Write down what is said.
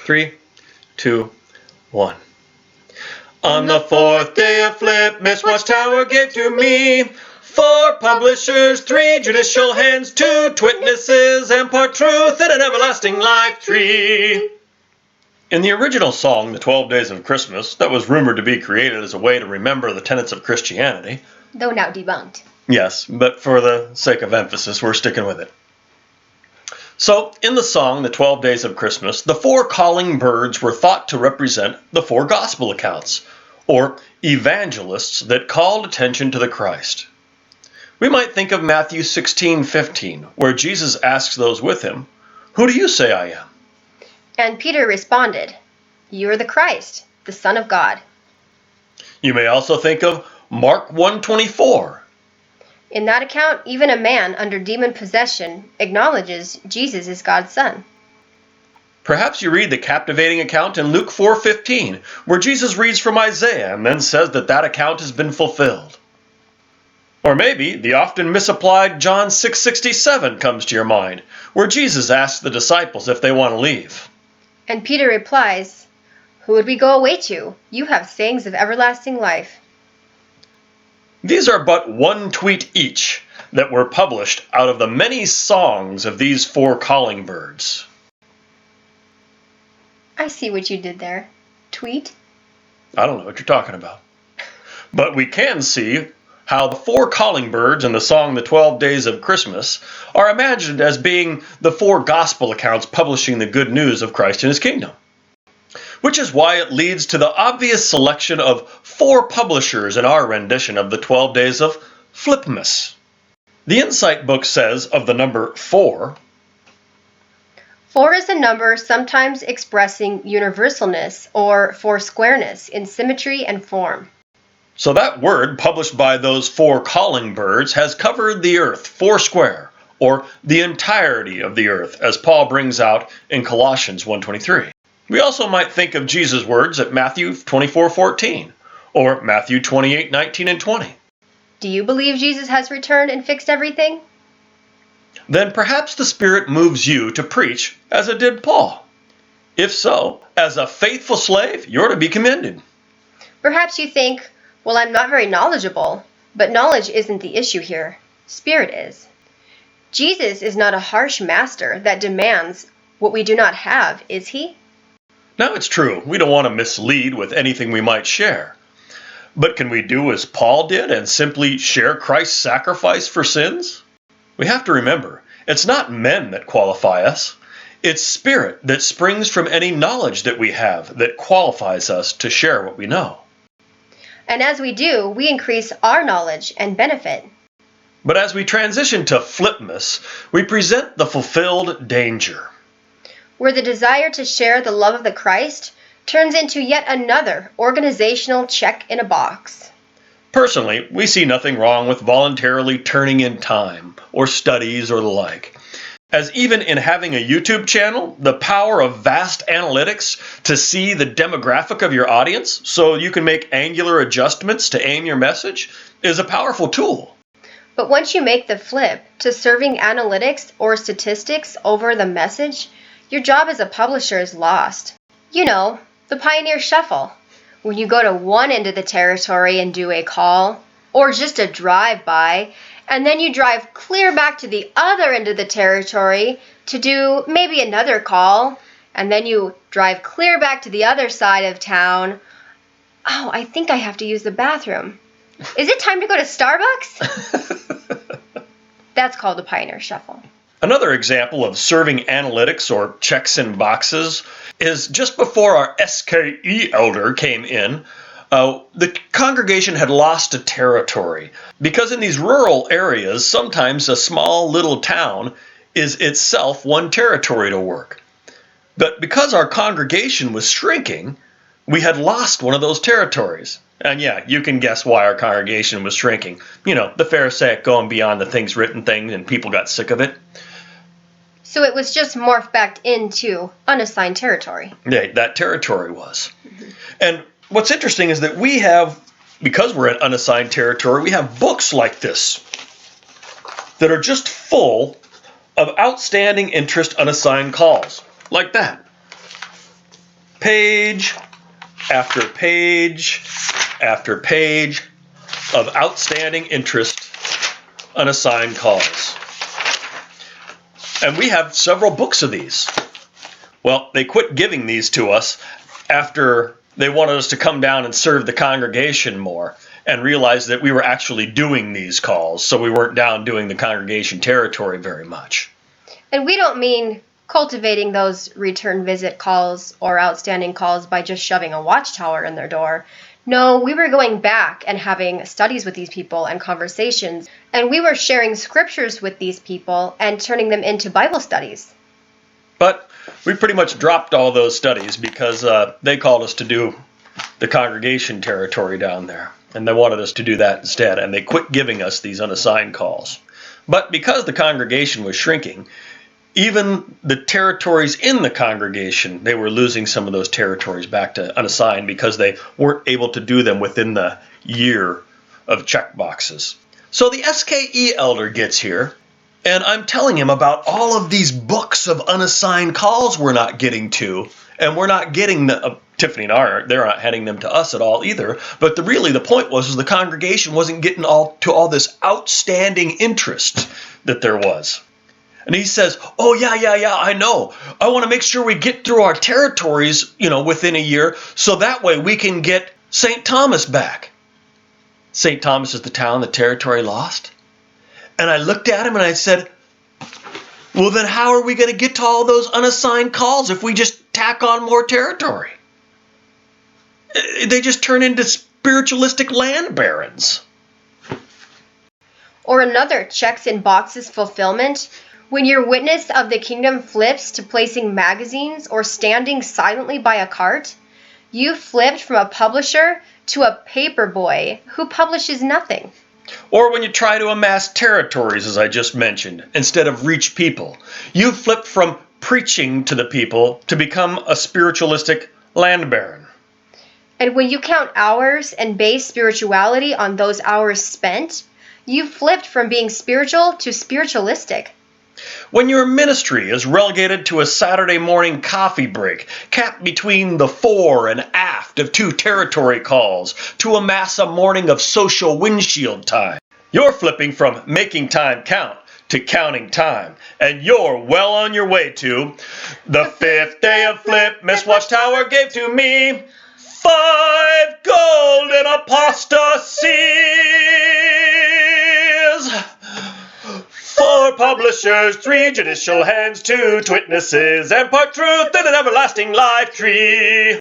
3, 2, 1. On the fourth day of Flipmas Watchtower gave to me 4 publishers, 3 judicial hands, 2 witnesses, and part truth and an everlasting life tree. In the original song, The 12 Days of Christmas, that was rumored to be created as a way to remember the tenets of Christianity. Though now debunked. Yes, but for the sake of emphasis, we're sticking with it. So, in the song, The 12 Days of Christmas, the 4 calling birds were thought to represent the 4 gospel accounts, or evangelists that called attention to the Christ. We might think of Matthew 16:15, where Jesus asks those with him, "Who do you say I am?" And Peter responded, "You are the Christ, the Son of God." You may also think of Mark 1:24. In that account, even a man under demon possession acknowledges Jesus is God's Son. Perhaps you read the captivating account in Luke 4:15, where Jesus reads from Isaiah and then says that account has been fulfilled. Or maybe the often misapplied John 6:67 comes to your mind, where Jesus asks the disciples if they want to leave. And Peter replies, "Who would we go away to? You have sayings of everlasting life." These are but 1 tweet each that were published out of the many songs of these 4 calling birds. I see what you did there. Tweet? I don't know what you're talking about. But we can see how the 4 calling birds in the song The 12 Days of Christmas are imagined as being the 4 gospel accounts publishing the good news of Christ and his kingdom. Which is why it leads to the obvious selection of 4 publishers in our rendition of the 12 Days of Flipmas. The Insight book says of the number 4, 4 is a number sometimes expressing universalness or foursquareness in symmetry and form. so that word published by those 4 calling birds has covered the earth foursquare, or the entirety of the earth, as Paul brings out in Colossians 1:23. We also might think of Jesus' words at Matthew 24:14, or Matthew 28:19 and 20. Do you believe Jesus has returned and fixed everything? Then perhaps the Spirit moves you to preach as it did Paul. If so, as a faithful slave, you're to be commended. Perhaps you think, well, I'm not very knowledgeable, but knowledge isn't the issue here. Spirit is. Jesus is not a harsh master that demands what we do not have, is he? Now it's true, we don't want to mislead with anything we might share. But can we do as Paul did and simply share Christ's sacrifice for sins? We have to remember, it's not men that qualify us. It's Spirit that springs from any knowledge that we have that qualifies us to share what we know. And as we do, we increase our knowledge and benefit. But as we transition to Flipmas, we present the fulfilled danger, where the desire to share the love of the Christ turns into yet another organizational check in a box. Personally, we see nothing wrong with voluntarily turning in time, or studies, or the like. As even in having a YouTube channel, the power of vast analytics to see the demographic of your audience so you can make angular adjustments to aim your message is a powerful tool. But once you make the flip to serving analytics or statistics over the message, your job as a publisher is lost. You know, the pioneer shuffle. When you go to one end of the territory and do a call, or just a drive-by, and then you drive clear back to the other end of the territory to do maybe another call, and then you drive clear back to the other side of town. Oh, I think I have to use the bathroom. Is it time to go to Starbucks? That's called the pioneer shuffle. Another example of serving analytics or checks in boxes is just before our SKE elder came in, the congregation had lost a territory. Because in these rural areas, sometimes a small little town is itself one territory to work. But because our congregation was shrinking, we had lost one of those territories. And yeah, you can guess why our congregation was shrinking. You know, the Pharisaic going beyond the things written thing, and people got sick of it. So it was just morphed back into unassigned territory. Yeah, that territory was. Mm-hmm. And what's interesting is that we have, because we're in unassigned territory, we have books like this that are just full of outstanding interest unassigned calls, like that. page after page after page of outstanding interest unassigned calls. And we have several books of these. Well, they quit giving these to us after they wanted us to come down and serve the congregation more and realized that we were actually doing these calls, so we weren't down doing the congregation territory very much. And we don't mean cultivating those return visit calls or outstanding calls by just shoving a watchtower in their door. No, we were going back and having studies with these people and conversations, and we were sharing scriptures with these people and turning them into Bible studies. But we pretty much dropped all those studies because they called us to do the congregation territory down there, and they wanted us to do that instead, and they quit giving us these unassigned calls. But because the congregation was shrinking, even the territories in the congregation, they were losing some of those territories back to unassigned because they weren't able to do them within the year of check boxes. So the SKE elder gets here, and I'm telling him about all of these books of unassigned calls we're not getting to, and we're not getting the, Tiffany and I, they're not handing them to us at all either, but really the point was the congregation wasn't getting all this outstanding interest that there was. And he says, oh, yeah, I know. I want to make sure we get through our territories, within a year, so that way we can get St. Thomas back. St. Thomas is the town the territory lost. And I looked at him and I said, well, then how are we going to get to all those unassigned calls if we just tack on more territory? They just turn into spiritualistic land barons. Or another checks in boxes fulfillment. When your witness of the kingdom flips to placing magazines or standing silently by a cart, you flipped from a publisher to a paper boy who publishes nothing. Or when you try to amass territories, as I just mentioned, instead of reach people, you flipped from preaching to the people to become a spiritualistic land baron. And when you count hours and base spirituality on those hours spent, you flipped from being spiritual to spiritualistic. When your ministry is relegated to a Saturday morning coffee break, capped between the fore and aft of 2 territory calls to amass a morning of social windshield time, you're flipping from making time count to counting time, and you're well on your way to the 5th day of Flipmas Watchtower gave to me 5 golden apostasies. 4 publishers, 3 judicial hands, 2 witnesses, and part truth in an everlasting life tree.